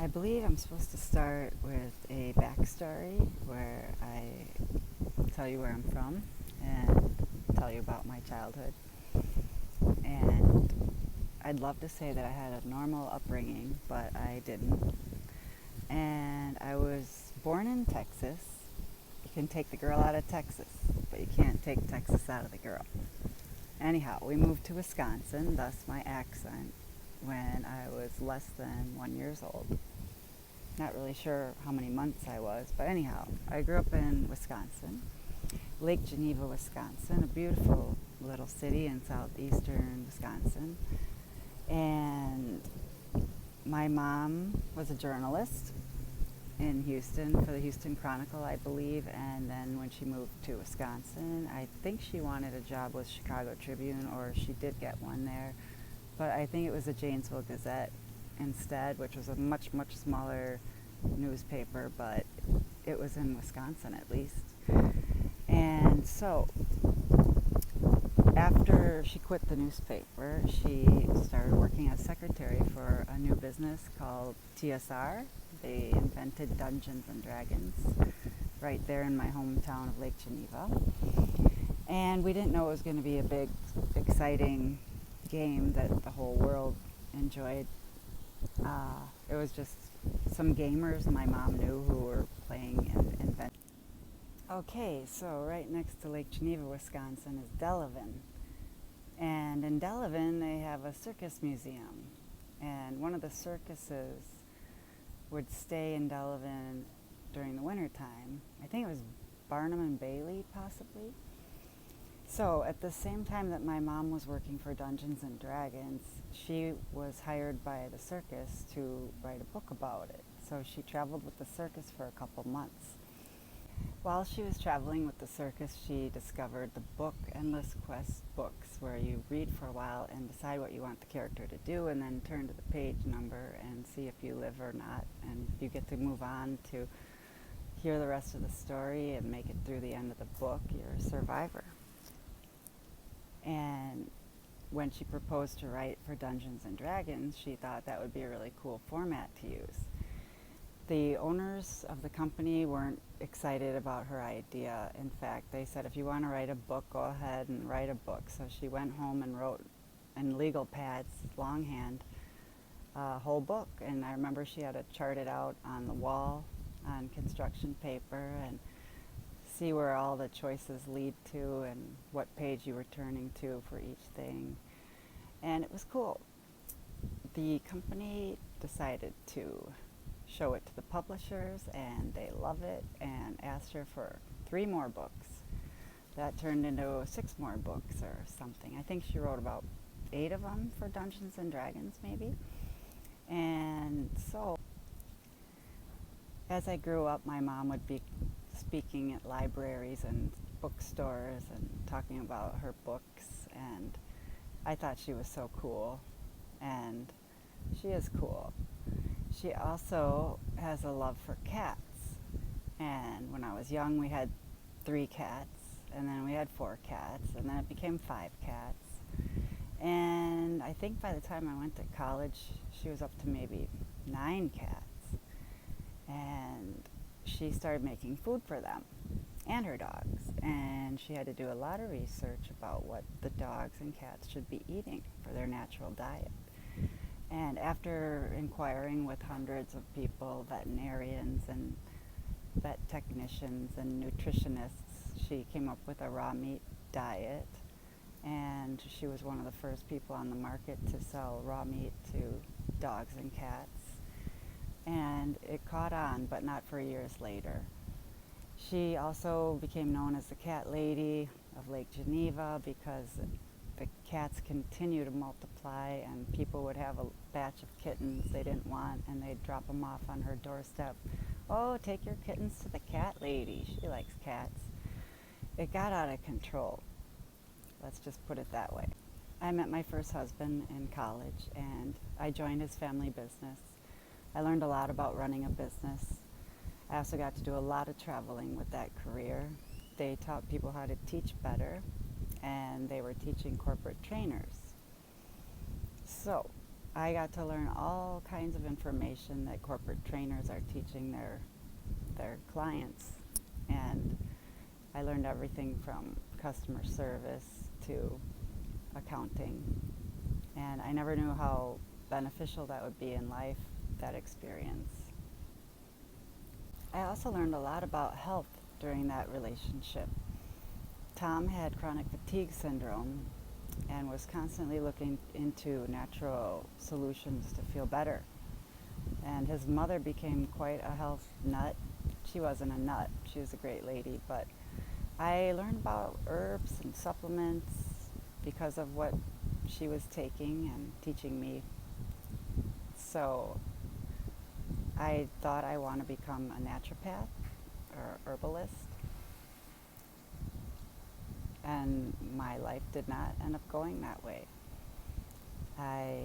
I believe I'm supposed to start with a backstory where I tell you where I'm from and tell you about my childhood. And I'd love to say that I had a normal upbringing, but I didn't. And I was born in Texas. You can take the girl out of Texas, but you can't take Texas out of the girl. Anyhow, we moved to Wisconsin, thus my accent, when I was less than 1 year old. Not really sure how many months I was, but anyhow, I grew up in Wisconsin, Lake Geneva, Wisconsin, a beautiful little city in southeastern Wisconsin. And my mom was a journalist in Houston for the Houston Chronicle, I believe, and then when she moved to Wisconsin, I think she wanted a job with Chicago Tribune, or she did get one there, but I think it was the Janesville Gazette instead, which was a much, much smaller newspaper, but it was in Wisconsin at least. And so after she quit the newspaper, she started working as secretary for a new business called TSR. They invented Dungeons and Dragons right there in my hometown of Lake Geneva. And we didn't know it was going to be a big, exciting game that the whole world enjoyed. It was just some gamers my mom knew who were playing and inventing. Okay, so right next to Lake Geneva, Wisconsin is Delavan. And in Delavan, they have a circus museum. And one of the circuses would stay in Delavan during the wintertime. I think it was Barnum and Bailey, possibly. So at the same time that my mom was working for Dungeons and Dragons, she was hired by the circus to write a book about it. So she traveled with the circus for a couple months. While she was traveling with the circus, she discovered the book Endless Quest books, where you read for a while and decide what you want the character to do, and then turn to the page number and see if you live or not, and you get to move on to hear the rest of the story and make it through the end of the book. You're a survivor. And when she proposed to write for Dungeons and Dragons, she thought that would be a really cool format to use. The owners of the company weren't excited about her idea. In fact, they said, if you want to write a book, go ahead and write a book. So she went home and wrote in legal pads, longhand, a whole book. And I remember she had to chart it out on the wall on construction paper and see where all the choices lead to and what page you were turning to for each thing. And it was cool. The company decided to show it to the publishers, and they love it, and asked her for 3 more books. That turned into 6 more books or something. I think she wrote about 8 of them for Dungeons and Dragons, maybe. And so as I grew up, my mom would be speaking at libraries and bookstores and talking about her books, and I thought she was so cool, and she is cool. She also has a love for cats, and when I was young we had 3 cats, and then we had 4 cats, and then it became 5 cats, and I think by the time I went to college she was up to maybe 9 cats, and she started making food for them and her dogs, and she had to do a lot of research about what the dogs and cats should be eating for their natural diet. And after inquiring with hundreds of people, veterinarians and vet technicians and nutritionists, she came up with a raw meat diet, and she was one of the first people on the market to sell raw meat to dogs and cats. And it caught on, but not for years later. She also became known as the Cat Lady of Lake Geneva because the cats continue to multiply, and people would have a batch of kittens they didn't want, and they'd drop them off on her doorstep. Oh, take your kittens to the Cat Lady. She likes cats. It got out of control. Let's just put it that way. I met my first husband in college, and I joined his family business. I learned a lot about running a business. I also got to do a lot of traveling with that career. They taught people how to teach better, and they were teaching corporate trainers. So I got to learn all kinds of information that corporate trainers are teaching their clients. And I learned everything from customer service to accounting. And I never knew how beneficial that would be in life, that experience. I also learned a lot about health during that relationship. Tom had chronic fatigue syndrome and was constantly looking into natural solutions to feel better. And his mother became quite a health nut. She wasn't a nut, she was a great lady, but I learned about herbs and supplements because of what she was taking and teaching me. So I thought I want to become a naturopath or herbalist. And my life did not end up going that way. I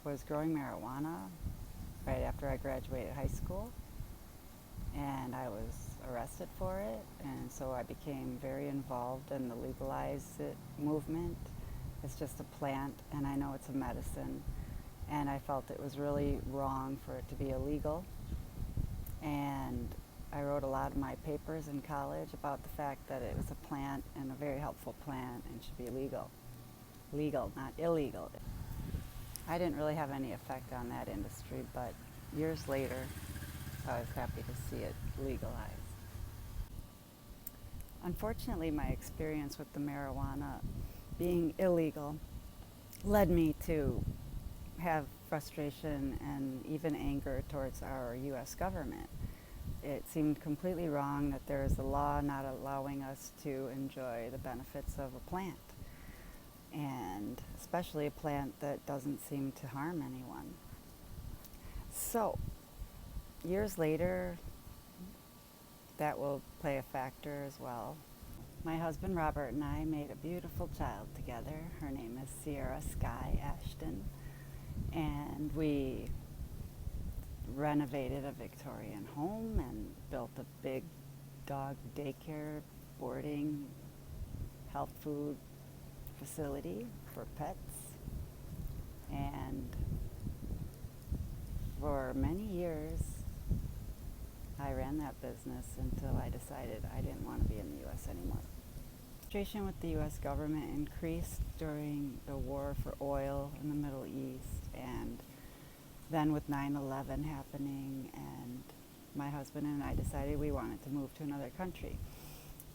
was growing marijuana right after I graduated high school, and I was arrested for it, and so I became very involved in the legalize it movement. It's just a plant, and I know it's a medicine, and I felt it was really wrong for it to be illegal. And I wrote a lot of my papers in college about the fact that it was a plant and a very helpful plant and should be legal. Legal, not illegal. I didn't really have any effect on that industry, but years later, I was happy to see it legalized. Unfortunately, my experience with the marijuana being illegal led me to have frustration and even anger towards our U.S. government. It seemed completely wrong that there is a law not allowing us to enjoy the benefits of a plant, and especially a plant that doesn't seem to harm anyone. So, years later, that will play a factor as well. My husband Robert and I made a beautiful child together. Her name is Sierra Sky Ashton, and we renovated a Victorian home and built a big dog daycare, boarding, health food facility for pets. And for many years, I ran that business until I decided I didn't want to be in the U.S. anymore. Frustration with the U.S. government increased during the war for oil in the Middle East, and then with 9/11 happening, and my husband and I decided we wanted to move to another country.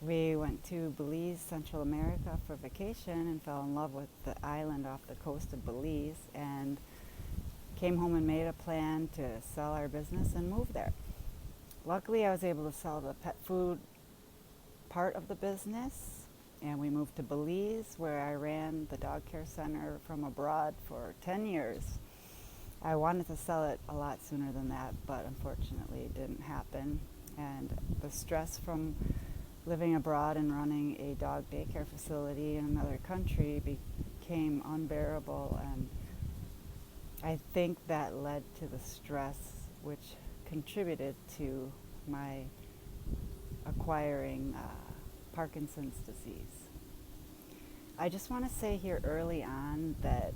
We went to Belize, Central America for vacation and fell in love with the island off the coast of Belize, and came home and made a plan to sell our business and move there. Luckily, I was able to sell the pet food part of the business, and we moved to Belize, where I ran the dog care center from abroad for 10 years. I wanted to sell it a lot sooner than that, but unfortunately it didn't happen. And the stress from living abroad and running a dog daycare facility in another country became unbearable, and I think that led to the stress, which contributed to my acquiring Parkinson's disease. I just want to say here early on that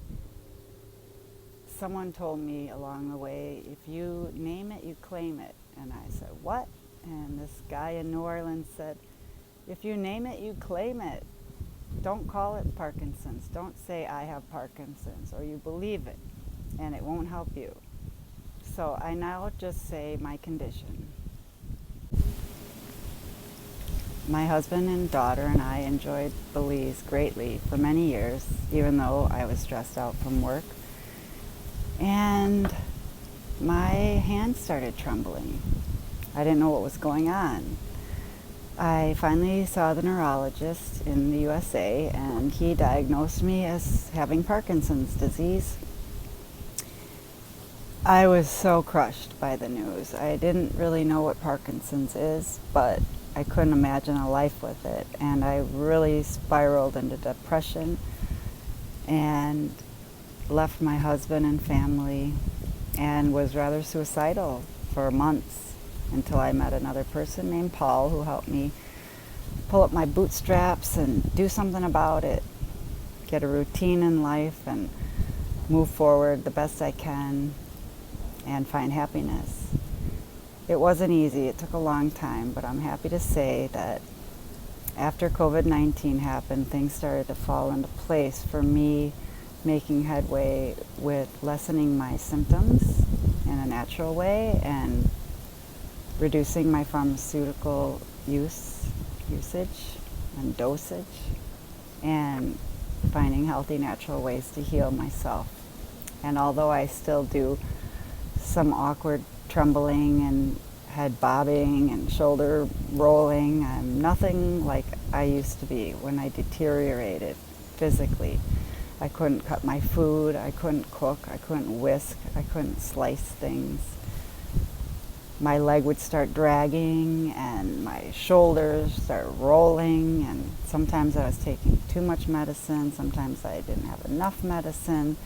someone told me along the way, if you name it, you claim it. And I said, what? And this guy in New Orleans said, if you name it, you claim it. Don't call it Parkinson's. Don't say I have Parkinson's, or you believe it, and it won't help you. So I now just say my condition. My husband and daughter and I enjoyed Belize greatly for many years, even though I was stressed out from work. And my hands started trembling. I didn't know what was going on. I finally saw the neurologist in the USA, and he diagnosed me as having Parkinson's disease. I was so crushed by the news. I didn't really know what Parkinson's is, but I couldn't imagine a life with it. And I really spiraled into depression and left my husband and family and was rather suicidal for months until I met another person named Paul, who helped me pull up my bootstraps and do something about it, get a routine in life. And move forward the best I can and find happiness. It wasn't easy. It took a long time, but I'm happy to say that after COVID-19 happened, things started to fall into place for me, making headway with lessening my symptoms in a natural way and reducing my pharmaceutical usage and dosage, and finding healthy, natural ways to heal myself. And although I still do some awkward trembling and head bobbing and shoulder rolling, I'm nothing like I used to be when I deteriorated physically. I couldn't cut my food, I couldn't cook, I couldn't whisk, I couldn't slice things. My leg would start dragging and my shoulders start rolling, and sometimes I was taking too much medicine, sometimes I didn't have enough medicine.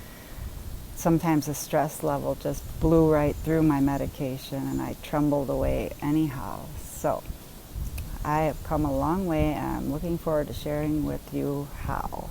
Sometimes the stress level just blew right through my medication and I trembled away anyhow. So I have come a long way and I'm looking forward to sharing with you how.